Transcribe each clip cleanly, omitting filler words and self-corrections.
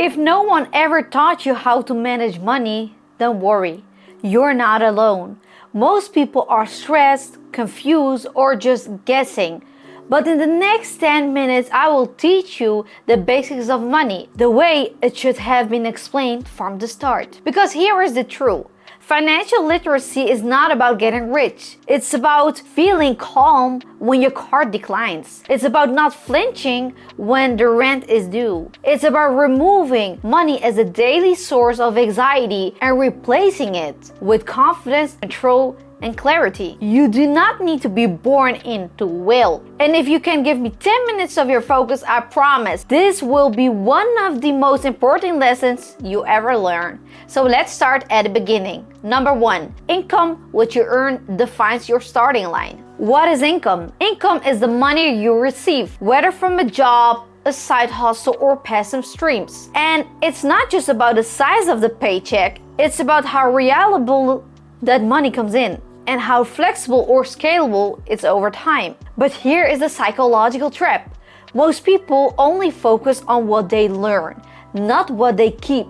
If no one ever taught you how to manage money, don't worry, you're not alone. Most people are stressed, confused, or just guessing. But in the next 10 minutes, I will teach you the basics of money, the way it should have been explained from the start. Because here is the truth. Financial literacy is not about getting rich. It's about feeling calm when your card declines. It's about not flinching when the rent is due. It's about removing money as a daily source of anxiety and replacing it with confidence, control, and clarity. You do not need to be born into wealth. And if you can give me 10 minutes of your focus, I promise this will be one of the most important lessons you ever learn. So let's start at the beginning. Number 1, income which you earn defines your starting line. What is income? Income is the money you receive, whether from a job, a side hustle, or passive streams. And it's not just about the size of the paycheck, it's about how reliable that money comes in and how flexible or scalable it's over time. But here is the psychological trap. Most people only focus on what they learn, not what they keep.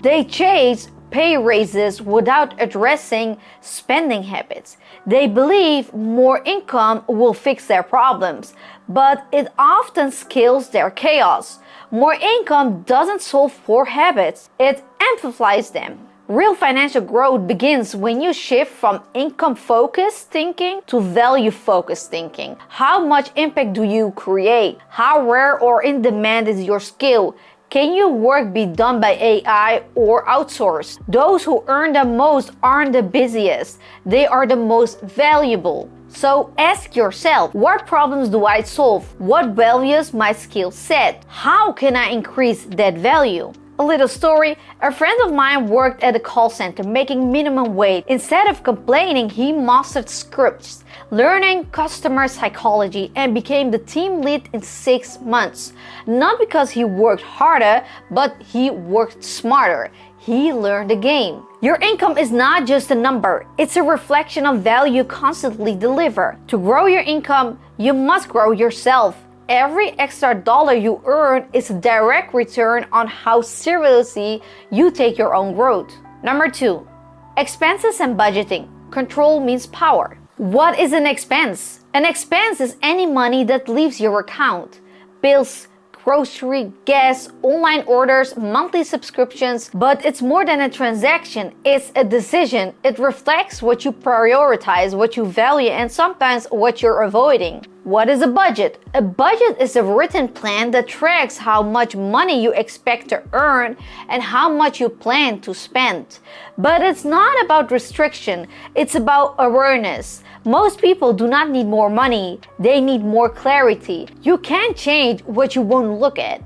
They chase pay raises without addressing spending habits. They believe more income will fix their problems, but it often scales their chaos. More income doesn't solve poor habits, it amplifies them. Real financial growth begins when you shift from income-focused thinking to value-focused thinking. How much impact do you create? How rare or in demand is your skill? Can your work be done by AI or outsourced? Those who earn the most aren't the busiest. They are the most valuable. So ask yourself, what problems do I solve? What values my skill set? How can I increase that value? A little story, a friend of mine worked at a call center making minimum wage. Instead of complaining, he mastered scripts, learning customer psychology, and became the team lead in 6 months. Not because he worked harder, but he worked smarter. He learned the game. Your income is not just a number, it's a reflection of value you constantly deliver. To grow your income, you must grow yourself. Every extra dollar you earn is a direct return on how seriously you take your own growth. Number 2, expenses and budgeting. Control means power. What is an expense? An expense is any money that leaves your account. Bills, grocery, gas, online orders, monthly subscriptions, but it's more than a transaction, it's a decision. It reflects what you prioritize, what you value, and sometimes what you're avoiding. What is a budget? A budget is a written plan that tracks how much money you expect to earn and how much you plan to spend. But it's not about restriction, it's about awareness. Most people do not need more money, they need more clarity. You can't change what you won't look at.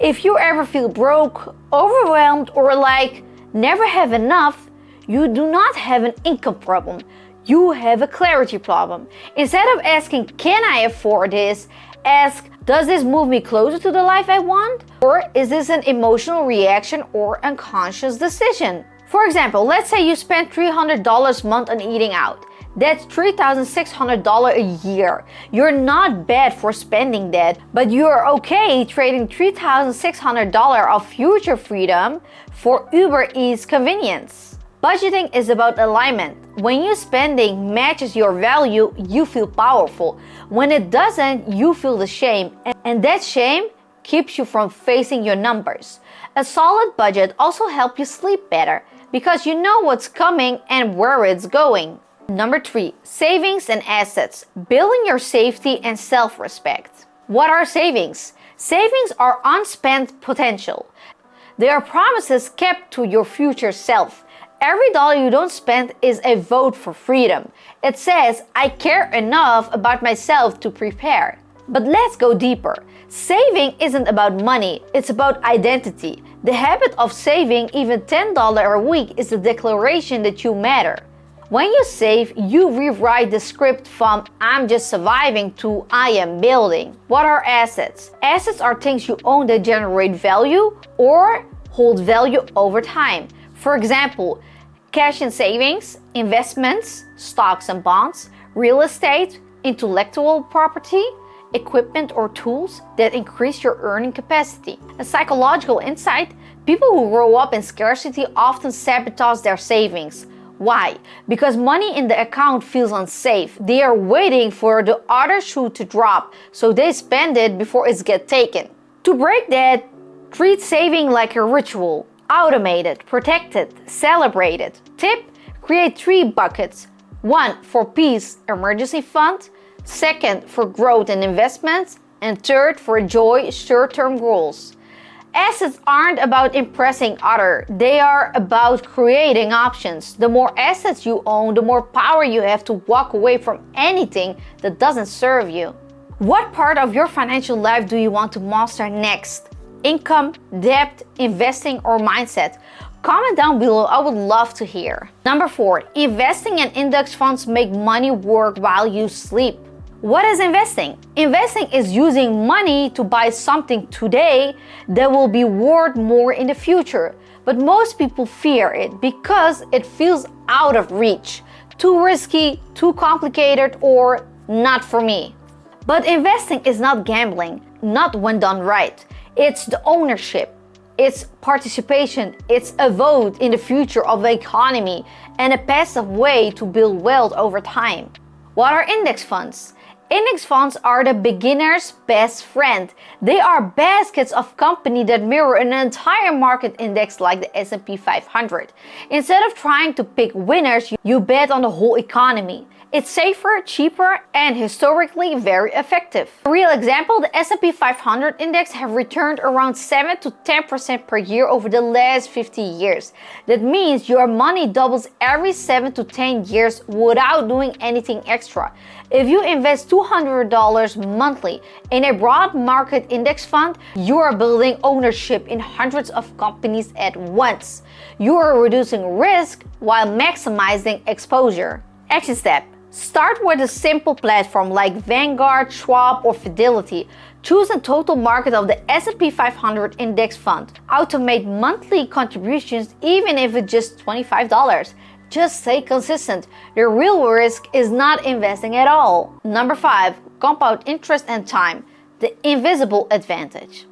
If you ever feel broke, overwhelmed, or like never have enough, you do not have an income problem. You have a clarity problem. Instead of asking, can I afford this? Ask, does this move me closer to the life I want? Or is this an emotional reaction or unconscious decision? For example, let's say you spend $300 a month on eating out. That's $3,600 a year. You're not bad for spending that, but you're okay trading $3,600 of future freedom for Uber Eats convenience. Budgeting is about alignment. When your spending matches your value, you feel powerful. When it doesn't, you feel the shame, and that shame keeps you from facing your numbers. A solid budget also helps you sleep better because you know what's coming and where it's going. Number 3, savings and assets. Building your safety and self-respect. What are savings? Savings are unspent potential. They are promises kept to your future self. Every dollar you don't spend is a vote for freedom. It says, I care enough about myself to prepare. But let's go deeper. Saving isn't about money, it's about identity. The habit of saving even $10 a week is a declaration that you matter. When you save, you rewrite the script from I'm just surviving to I am building. What are assets? Assets are things you own that generate value or hold value over time. For example, cash and savings, investments, stocks and bonds, real estate, intellectual property, equipment or tools that increase your earning capacity. A psychological insight: People who grow up in scarcity often sabotage their savings. Why? Because money in the account feels unsafe. They are waiting for the other shoe to drop, so they spend it before it gets taken. To break that, treat saving like a ritual. Automate it, protect it, celebrate it. Tip: create 3 buckets. 1 for peace, emergency fund. 2nd for growth and investments. And 3rd for joy, short-term goals. Assets aren't about impressing others, they are about creating options. The more assets you own, the more power you have to walk away from anything that doesn't serve you. What part of your financial life do you want to master next? Income, debt, investing, or mindset? Comment down below, I would love to hear. Number 4, investing in index funds make money work while you sleep. What is investing? Investing is using money to buy something today that will be worth more in the future. But most people fear it because it feels out of reach, too risky, too complicated, or not for me. But investing is not gambling, not when done right. It's the ownership, it's participation, it's a vote in the future of the economy, and a passive way to build wealth over time. What are index funds? Index funds are the beginner's best friend. They are baskets of companies that mirror an entire market index like the S&P 500. Instead of trying to pick winners, you bet on the whole economy. It's safer, cheaper, and historically very effective. A real example, the S&P 500 index have returned around 7 to 10% per year over the last 50 years. That means your money doubles every 7 to 10 years without doing anything extra. If you invest $200 monthly in a broad market index fund, you are building ownership in hundreds of companies at once. You are reducing risk while maximizing exposure. Action step. Start with a simple platform like Vanguard, Schwab, or Fidelity. Choose a total market of the S&P 500 index fund. Automate monthly contributions even if it's just $25. Just stay consistent. The real risk is not investing at all. Number 5, compound interest and time. The invisible advantage.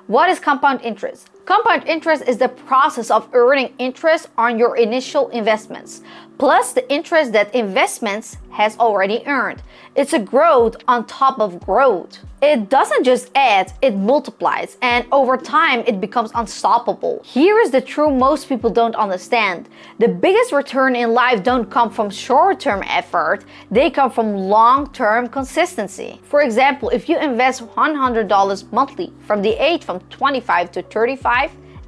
What is compound interest? Compound interest is the process of earning interest on your initial investments, plus the interest that investments has already earned. It's a growth on top of growth. It doesn't just add, it multiplies, and over time it becomes unstoppable. Here is the truth most people don't understand. The biggest return in life don't come from short-term effort, they come from long-term consistency. For example, if you invest $100 monthly from the age from 25 to 35,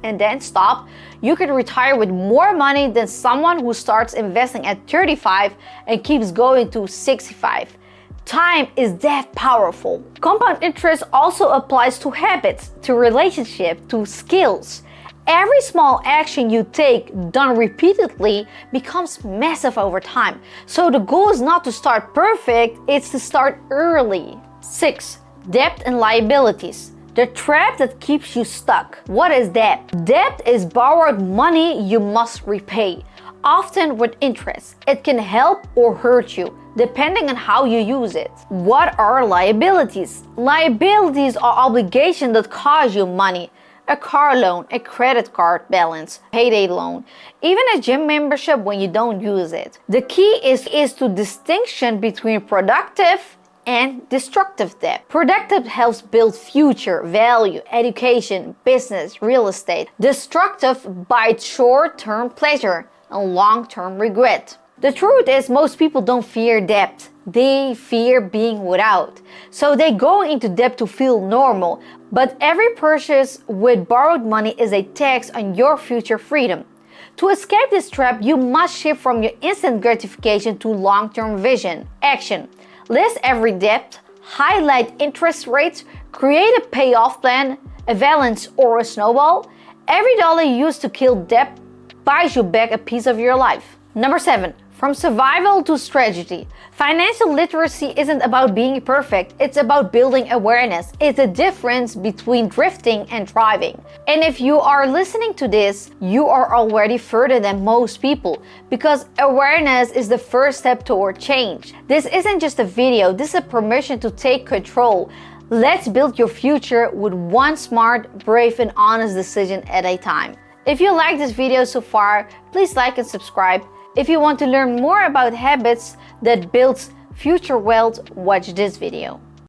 and then stop, you can retire with more money than someone who starts investing at 35 and keeps going to 65. Time is that powerful. Compound interest also applies to habits, to relationships, to skills. Every small action you take done repeatedly becomes massive over time. So the goal is not to start perfect, it's to start early. 6. Debt and liabilities. The trap that keeps you stuck. What is debt? Debt is borrowed money you must repay, often with interest. It can help or hurt you, depending on how you use it. What are liabilities? Liabilities are obligations that cost you money. A car loan, a credit card balance, payday loan, even a gym membership when you don't use it. The key is to distinction between productive and destructive debt. Productive helps build future value, education, business, real estate. Destructive buys short-term pleasure and long-term regret. The truth is most people don't fear debt. They fear being without. So they go into debt to feel normal. But every purchase with borrowed money is a tax on your future freedom. To escape this trap, you must shift from your instant gratification to long-term vision. Action. List every debt, highlight interest rates, create a payoff plan, a balance or a snowball. Every dollar you use to kill debt buys you back a piece of your life. Number 7. From survival to strategy. Financial literacy isn't about being perfect, it's about building awareness. It's the difference between drifting and thriving. And if you are listening to this, you are already further than most people, because awareness is the first step toward change. This isn't just a video, this is a permission to take control. Let's build your future with one smart, brave, and honest decision at a time. If you like this video so far, please like and subscribe. If you want to learn more about habits that builds future wealth, watch this video.